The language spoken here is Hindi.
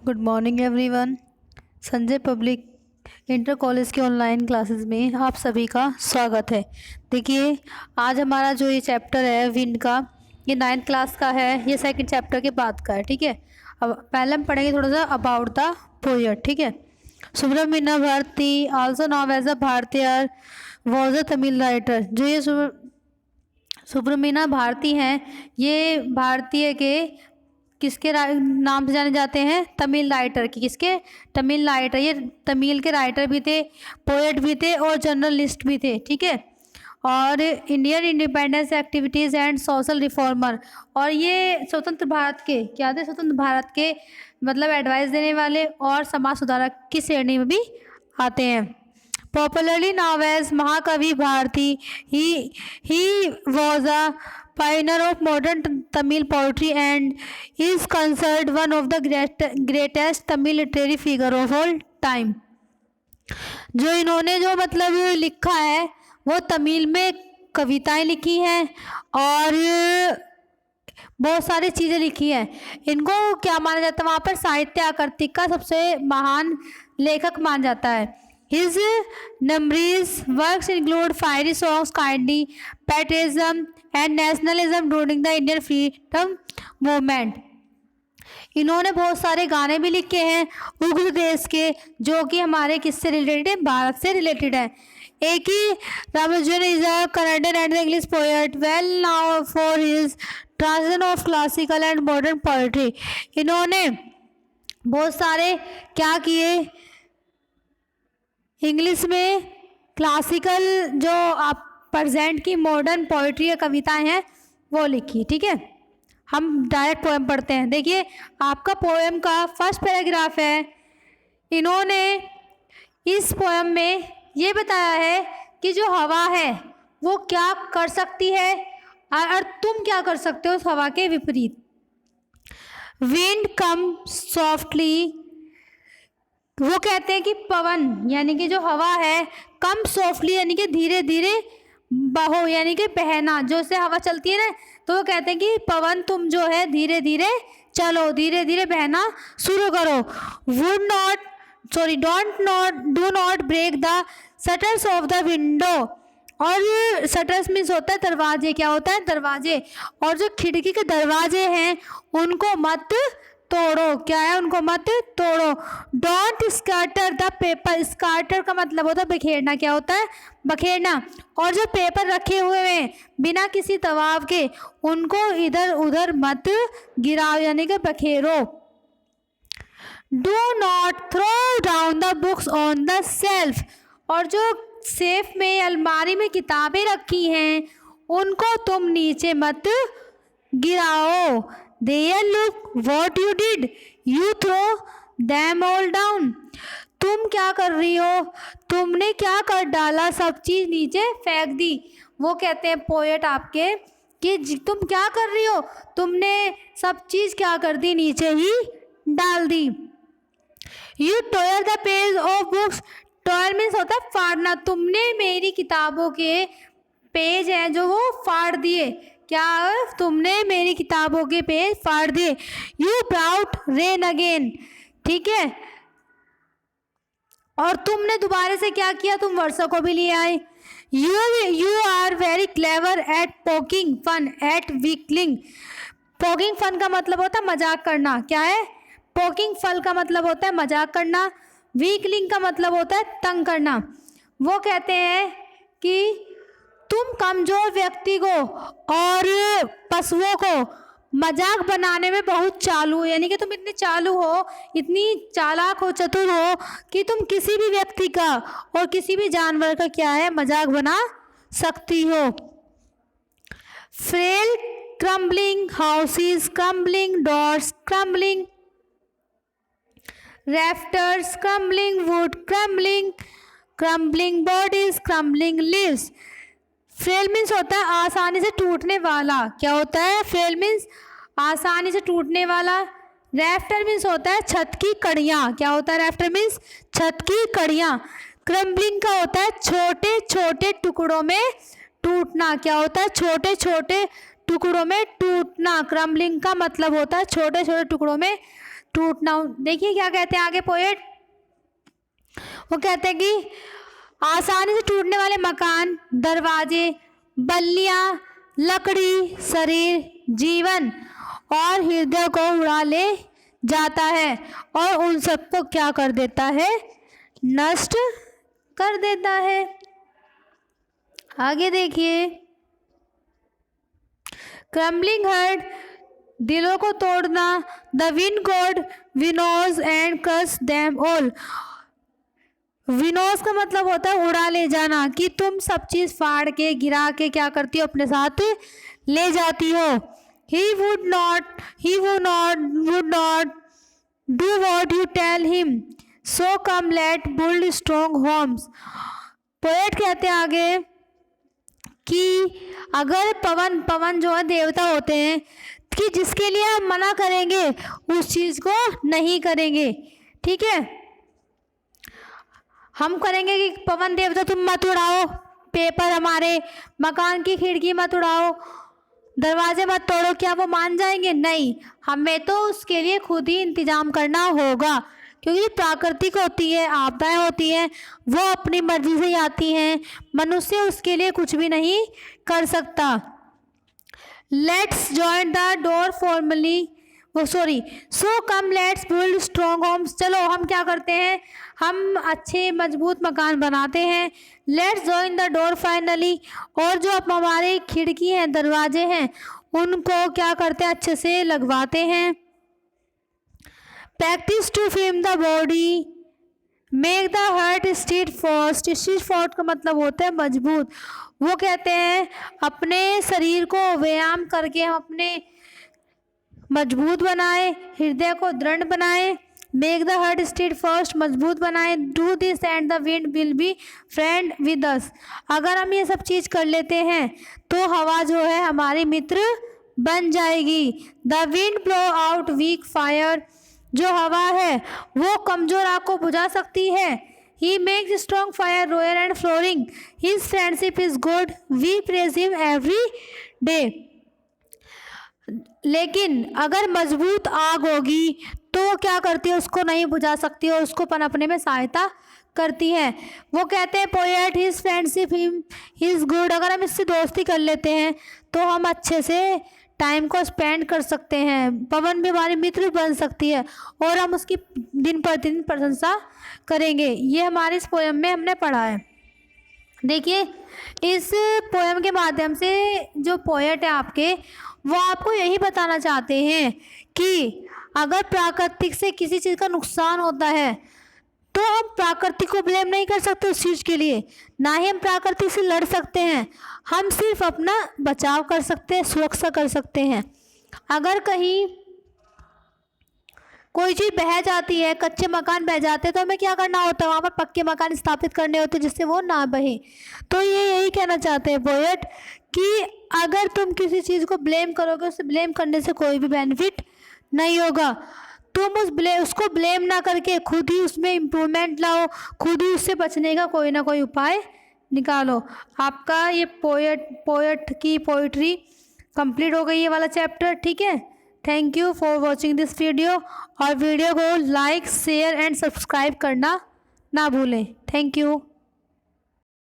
Good morning everyone. Sanjay public inter college के ऑनलाइन क्लासेस में आप सभी का स्वागत है। देखिए, आज हमारा जो ये चैप्टर है विंड का, ये 9th क्लास का है। ये सेकंड चैप्टर के बाद का है, ठीक है। अब पहले हम पढ़ेंगे थोड़ा सा अबाउट द पोएट, ठीक है। Subramania Bharati also known as a Bharatiyar was a Tamil writer. जो ये सुब्रमण्य भारती हैं, ये भारतीय के किसके नाम से जाने जाते हैं? तमिल राइटर की। किसके? तमिल राइटर। ये तमिल के राइटर भी थे, पोएट भी थे और जर्नलिस्ट भी थे, ठीक है। और Indian independence activities and social reformer. और ये स्वतंत्र भारत के क्या थे? स्वतंत्र भारत के मतलब एडवाइस देने वाले और समाज सुधारक की श्रेणी में भी आते हैं। Popularly now as Mahakavi Bharati, he was a pioneer of modern Tamil poetry and is considered one of the greatest Tamil literary figure of all time। जो इन्होंने जो मतलब लिखा है वो तमिल में कविताएं लिखी हैं और बहुत सारी चीज़ें लिखी हैं। इनको क्या माना जाता है? वहाँ पर साहित्य आकृतिक का सबसे महान लेखक माना जाता है। His numerous works include fiery songs, kindly patriotism and nationalism during the Indian freedom movement। इन्होंने बहुत सारे गाने भी लिखे हैं उग्र देश के, जो कि हमारे किससे रिलेटेड है? भारत से रिलेटेड है। A K Ramanujan is a Canadian and English poet well now for his translation of classical and modern poetry. इन्होंने बहुत सारे क्या किए? इंग्लिश में क्लासिकल जो आप प्रेजेंट की मॉडर्न पोइट्री या कविताएं हैं वो लिखी, ठीक है। हम डायरेक्ट पोएम पढ़ते हैं। देखिए, आपका पोएम का फर्स्ट पैराग्राफ है। इन्होंने इस पोएम में ये बताया है कि जो हवा है वो क्या कर सकती है और तुम क्या कर सकते हो उस हवा के विपरीत। विंड कम सॉफ्टली, वो कहते हैं कि पवन यानी कि जो हवा है, कम सॉफ्टली यानी कि धीरे धीरे बहो यानी कि बहना, जो से हवा चलती है ना, तो वो कहते हैं कि पवन तुम जो है धीरे धीरे चलो, धीरे धीरे बहना शुरू करो। Do not break the shutters of the window. और शटर्स मीन्स होता है दरवाजे। क्या होता है? दरवाजे। और जो खिड़की के दरवाजे हैं उनको मत तोड़ो। क्या है? उनको मत तोड़ो। Don't scatter the paper. Scatter का मतलब होता है बिखेरना। क्या होता है? बखेरना। और जो पेपर रखे हुए हैं बिना किसी दबाव के, उनको इधर उधर मत गिराओ यानी कि बखेरो। Do not throw down the books on the shelf. और जो सेफ में अलमारी में किताबें रखी हैं उनको तुम नीचे मत गिराओ। There look what you did, you throw them all down। तुम क्या कर रही हो? तुमने क्या कर डाला? सब चीज़ नीचे फेंक दी। वो कहते हैं पोएट आपके कि तुम क्या कर रही हो? तुमने सब चीज़ क्या कर दी? नीचे ही डाल दी। You tore the page of books। Tire means होता है फाड़ना। तुमने मेरी किताबों के पेज हैं जो वो फाड़ दिए। क्या? तुमने मेरी किताबों के पेज फाड़ दिए। यू ब्राउट रेन अगेन, ठीक है। और तुमने दोबारा से क्या किया? तुम वर्षा को भी ले आए। You are very clever at poking fun at weakling. Poking fun का मतलब होता है मजाक करना। क्या है? पोकिंग फन का मतलब होता है मजाक करना। वीकलिंग का मतलब होता है तंग करना। वो कहते हैं कि तुम कमजोर व्यक्ति को और पशुओं को मजाक बनाने में बहुत चालू, यानी कि तुम इतने चालू हो, इतनी चालाक हो, चतुर हो कि तुम किसी भी व्यक्ति का और किसी भी जानवर का क्या है? मजाक बना सकती हो। Frail crumbling houses, crumbling doors, crumbling rafters, crumbling wood, crumbling bodies, crumbling leaves। Frail means होता है आसानी से टूटने वाला। क्या होता है? फेल मीन्स आसानी से टूटने वाला। रैफ्टर मीन्स होता है छत की कड़ियाँ। क्या होता है? रैफ्टर मीन्स छत की कड़ियाँ। क्रम्बलिंग का होता है छोटे छोटे टुकड़ों में टूटना। क्या होता है? छोटे छोटे टुकड़ों में टूटना। क्रम्बलिंग का मतलब होता है छोटे छोटे टुकड़ों में टूटना। देखिए क्या कहते हैं आगे पोएट, वो कहते हैं कि आसानी से टूटने वाले मकान, दरवाजे, बल्लियां, लकड़ी शरीर, जीवन और हृदय को उड़ा ले जाता है और उन सबको क्या कर देता है, नष्ट कर देता है। आगे देखिए, क्रम्बलिंग हर्ट, दिलों को तोड़ना, the wind god winnows and crush them all. Winnows का मतलब होता है उड़ा ले जाना, कि तुम सब चीज फाड़ के गिरा के क्या करती हो, अपने साथ ले जाती हो। he would not do what you tell him, so come let build strong homes। Poet कहते हैं आगे कि अगर पवन जो है देवता होते हैं, कि जिसके लिए हम मना करेंगे उस चीज को नहीं करेंगे, ठीक है। हम करेंगे कि पवन देवता तुम मत उड़ाओ पेपर, हमारे मकान की खिड़की मत उड़ाओ, दरवाजे मत तोड़ो, क्या वो मान जाएंगे? नहीं, हमें तो उसके लिए खुद ही इंतजाम करना होगा, क्योंकि प्राकृतिक होती है, आपदाएं होती हैं, वो अपनी मर्जी से ही आती हैं, मनुष्य उसके लिए कुछ भी नहीं कर सकता। Let's join the door formally, so come let's build strong homes. चलो हम क्या करते हैं, हम अच्छे मजबूत मकान बनाते हैं। Let's join the door finally, और जो अब हमारे खिड़की हैं, दरवाजे हैं, उनको क्या करते हैं, अच्छे से लगवाते हैं। Practice to film the body, make the heart steadfast. Steadfast का मतलब होता है मजबूत। वो कहते हैं अपने शरीर को व्यायाम करके हम अपने मजबूत बनाए, हृदय को दृढ़ बनाए। Make the heart stead first, मजबूत बनाए। Do this and the wind will be friend with us. अगर हम ये सब चीज़ कर लेते हैं तो हवा जो है हमारी मित्र बन जाएगी। The wind blow out weak fire, जो हवा है वो कमज़ोर आग को बुझा सकती है। He makes strong fire roar and flaring, his friendship is good, we praise him every day. लेकिन अगर मजबूत आग होगी तो वो क्या करती है, उसको नहीं बुझा सकती और उसको पनपने में सहायता करती है। वो कहते हैं poet, his friendship him is good, अगर हम इससे दोस्ती कर लेते हैं तो हम अच्छे से टाइम को स्पेंड कर सकते हैं। पवन भी हमारी मित्र बन सकती है और हम उसकी दिन प्रतिदिन प्रशंसा करेंगे। ये हमारे इस पोएम में हमने पढ़ा है। देखिए, इस पोएम के माध्यम से जो पोएट है आपके, वो आपको यही बताना चाहते हैं कि अगर प्राकृतिक से किसी चीज़ का नुकसान होता है तो हम प्राकृतिक को ब्लेम नहीं कर सकते उस चीज़ के लिए, ना ही हम प्राकृतिक से लड़ सकते हैं। हम सिर्फ अपना बचाव कर सकते हैं, सुरक्षा कर सकते हैं। अगर कहीं कोई चीज़ बह जाती है, कच्चे मकान बह जाते हैं, तो हमें क्या करना होता है, वहाँ पर पक्के मकान स्थापित करने होते हैं जिससे वो ना बहे। तो ये यही कहना चाहते हैं पोएट कि अगर तुम किसी चीज़ को ब्लेम करोगे, उसे ब्लेम करने से कोई भी बेनिफिट नहीं होगा। तुम उसको ब्लेम ना करके खुद ही उसमें इम्प्रूवमेंट लाओ, खुद ही उससे बचने का कोई ना कोई उपाय निकालो। आपका ये पोएट की पोइट्री कंप्लीट हो गई, ये वाला चैप्टर, ठीक है। Thank you for watching this video, और वीडियो को लाइक शेयर एंड सब्सक्राइब करना ना भूलें। Thank you.